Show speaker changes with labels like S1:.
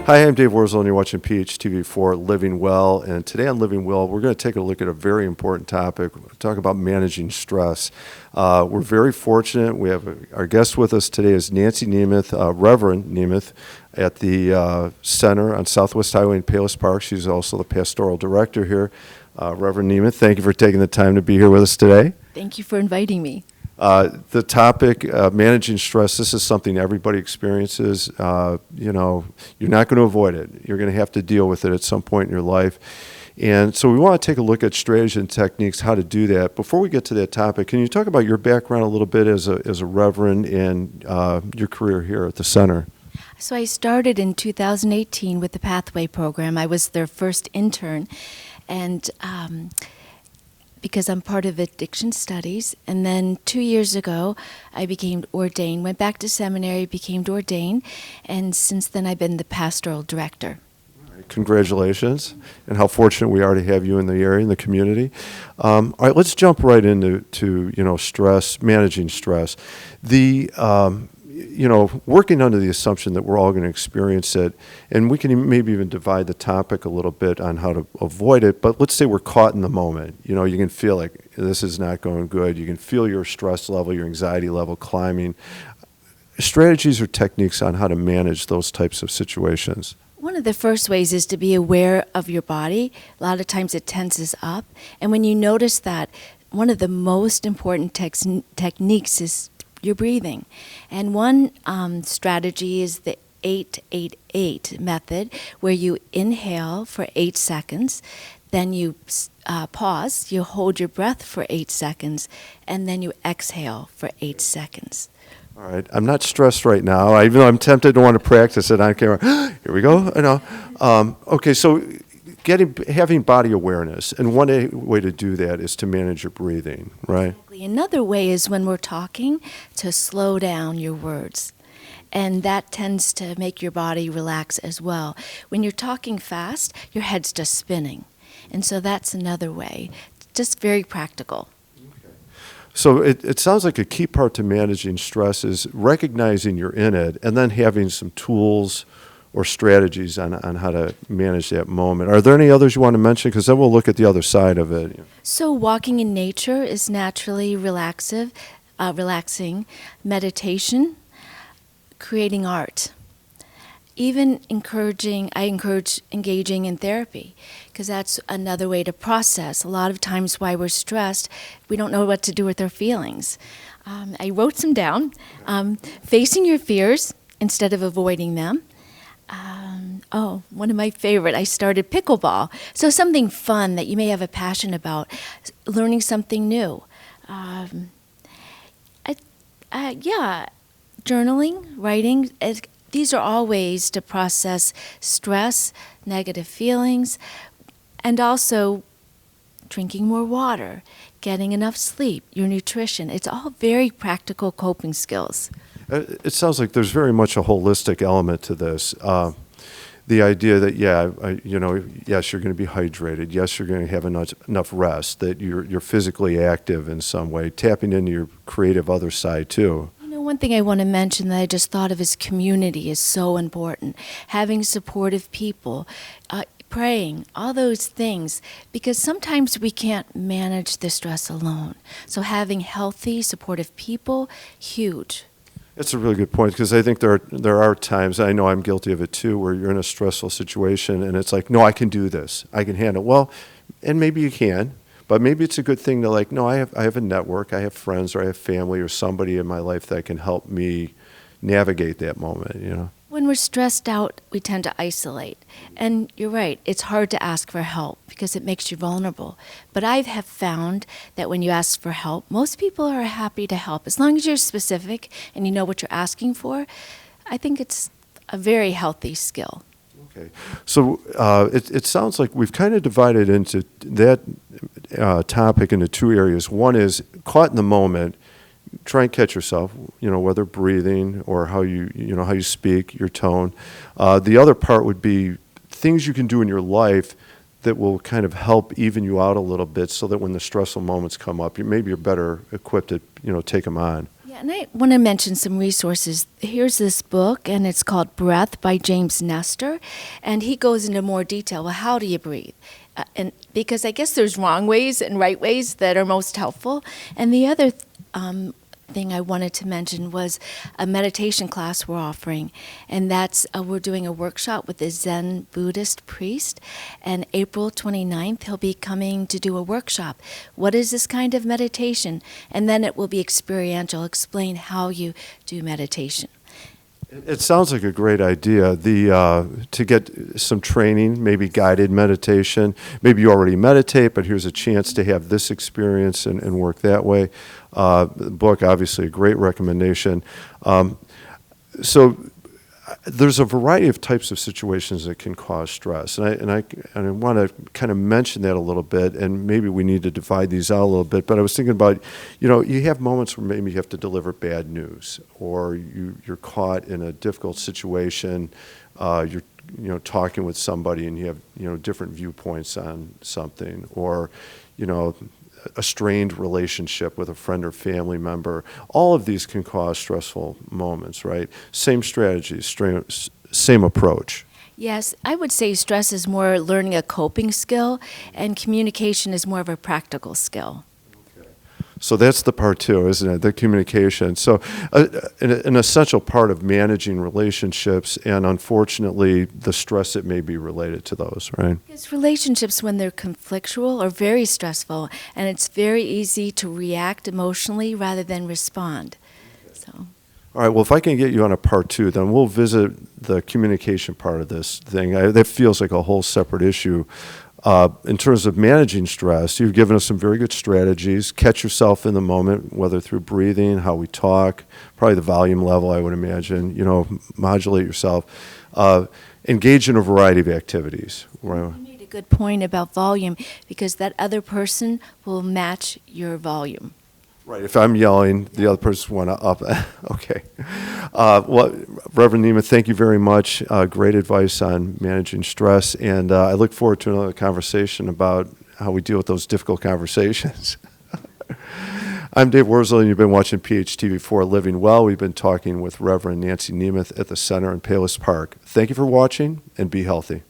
S1: Hi, I'm Dave Wurzel, and you're watching PHTV4 Living Well. And today on Living Well, we're going to take a look at a very important topic. We're talking about managing stress. We're very fortunate. We have our guest with us today is Nancy Nemeth, Reverend Nemeth, at the Center on Southwest Highway in Palos Park. She's also the pastoral director here. Reverend Nemeth, thank you for taking the time to be here with us today.
S2: Thank you for inviting me.
S1: The topic, managing stress, this is something everybody experiences. You're not going to avoid it. You're going to have to deal with it at some point in your life. And so we want to take a look at strategies and techniques, how to do that. Before we get to that topic, can you talk about your background a little bit as a reverend and your career here at the center?
S2: So I started in 2018 with the Pathway program. I was their first intern, and because I'm part of addiction studies. And then 2 years ago, I became ordained, went back to seminary, became ordained, and since then I've been the pastoral director.
S1: Congratulations, and how fortunate we are to have you in the area, in the community. All right, let's jump right into stress, managing stress. Working under the assumption that we're all going to experience it, and we can maybe even divide the topic a little bit on how to avoid it, but let's say we're caught in the moment. You can feel like this is not going good. You can feel your stress level, your anxiety level climbing. Strategies or techniques on how to manage those types of situations.
S2: One of the first ways is to be aware of your body. A lot of times it tenses up, and when you notice that, one of the most important techniques is your breathing. And one strategy is the 8-8-8 method, where you inhale for 8 seconds, then you pause, you hold your breath for 8 seconds, and then you exhale for 8 seconds.
S1: All right, I'm not stressed right now, even though I'm tempted to want to practice it on camera. Here we go. Okay, so having body awareness, and one way to do that is to manage your breathing, right?
S2: Exactly. Another way is when we're talking to slow down your words, and that tends to make your body relax as well. When you're talking fast, your head's just spinning, and so that's another way, just very practical.
S1: So it sounds like a key part to managing stress is recognizing you're in it and then having some tools or strategies on how to manage that moment. Are there any others you want to mention? Because then we'll look at the other side of it.
S2: So walking in nature is naturally relaxing. Meditation, creating art. Even I encourage engaging in therapy, because that's another way to process. A lot of times why we're stressed, we don't know what to do with our feelings. I wrote some down. Facing your fears instead of avoiding them. One of my favorite, I started pickleball. So something fun that you may have a passion about, learning something new. Journaling, writing, these are all ways to process stress, negative feelings, and also drinking more water, getting enough sleep, your nutrition. It's all very practical coping skills.
S1: It sounds like there's very much a holistic element to this. The idea that, yes, you're going to be hydrated. Yes, you're going to have enough rest, that you're physically active in some way, tapping into your creative other side too.
S2: One thing I want to mention that I just thought of is community is so important. Having supportive people, praying, all those things, because sometimes we can't manage the stress alone. So having healthy, supportive people, huge.
S1: That's a really good point, because I think there are times, I know I'm guilty of it too, where you're in a stressful situation and it's like, no, I can do this. I can handle it. Well, and maybe you can. But maybe it's a good thing to I have a network, I have friends, or I have family or somebody in my life that can help me navigate that moment,
S2: When we're stressed out, we tend to isolate. And you're right, it's hard to ask for help because it makes you vulnerable. But I have found that when you ask for help, most people are happy to help. As long as you're specific and you know what you're asking for, I think it's a very healthy skill.
S1: Okay. So it sounds like we've kind of divided into that topic into two areas. One is caught in the moment, try and catch yourself, whether breathing or how you speak, your tone. The other part would be things you can do in your life that will kind of help even you out a little bit, so that when the stressful moments come up, maybe you're better equipped to take them on.
S2: Yeah, Yeah, and I want to mention some resources. Here's this book, and it's called Breath by James Nestor, and he goes into more detail. Well, how do you breathe? And because I guess there's wrong ways and right ways that are most helpful. And the other thing I wanted to mention was a meditation class we're offering, and that's we're doing a workshop with a Zen Buddhist priest, and April 29th he'll be coming to do a workshop. What is this kind of meditation? And then it will be experiential, explain how you do meditation.
S1: It sounds like a great idea. To get some training, maybe guided meditation. Maybe you already meditate, but here's a chance to have this experience and work that way. The book, obviously, a great recommendation. So there's a variety of types of situations that can cause stress, and I want to kind of mention that a little bit, and maybe we need to divide these out a little bit. But I was thinking about, you have moments where maybe you have to deliver bad news, or you're caught in a difficult situation. You're talking with somebody, and you have different viewpoints on something, or a strained relationship with a friend or family member. All of these can cause stressful moments, right? Same strategies, same approach.
S2: Yes, I would say stress is more learning a coping skill, and communication is more of a practical skill.
S1: So that's the part two, isn't it? The communication. So an essential part of managing relationships, and unfortunately the stress that may be related to those, right?
S2: Because relationships, when they're conflictual, are very stressful, and it's very easy to react emotionally rather than respond. So.
S1: All right, well, if I can get you on a part two, then we'll visit the communication part of this thing. That feels like a whole separate issue. In terms of managing stress, you've given us some very good strategies. Catch yourself in the moment, whether through breathing, how we talk, probably the volume level, I would imagine, modulate yourself. Engage in a variety of activities.
S2: You made a good point about volume, because that other person will match your volume.
S1: Right. If I'm yelling, the other person want to up. Okay. Well, Reverend Nemeth, thank you very much. Great advice on managing stress, and I look forward to another conversation about how we deal with those difficult conversations. I'm Dave Wurzel, and you've been watching PHTV4 Living Well. We've been talking with Reverend Nancy Nemeth at the Center in Palos Park. Thank you for watching, and be healthy.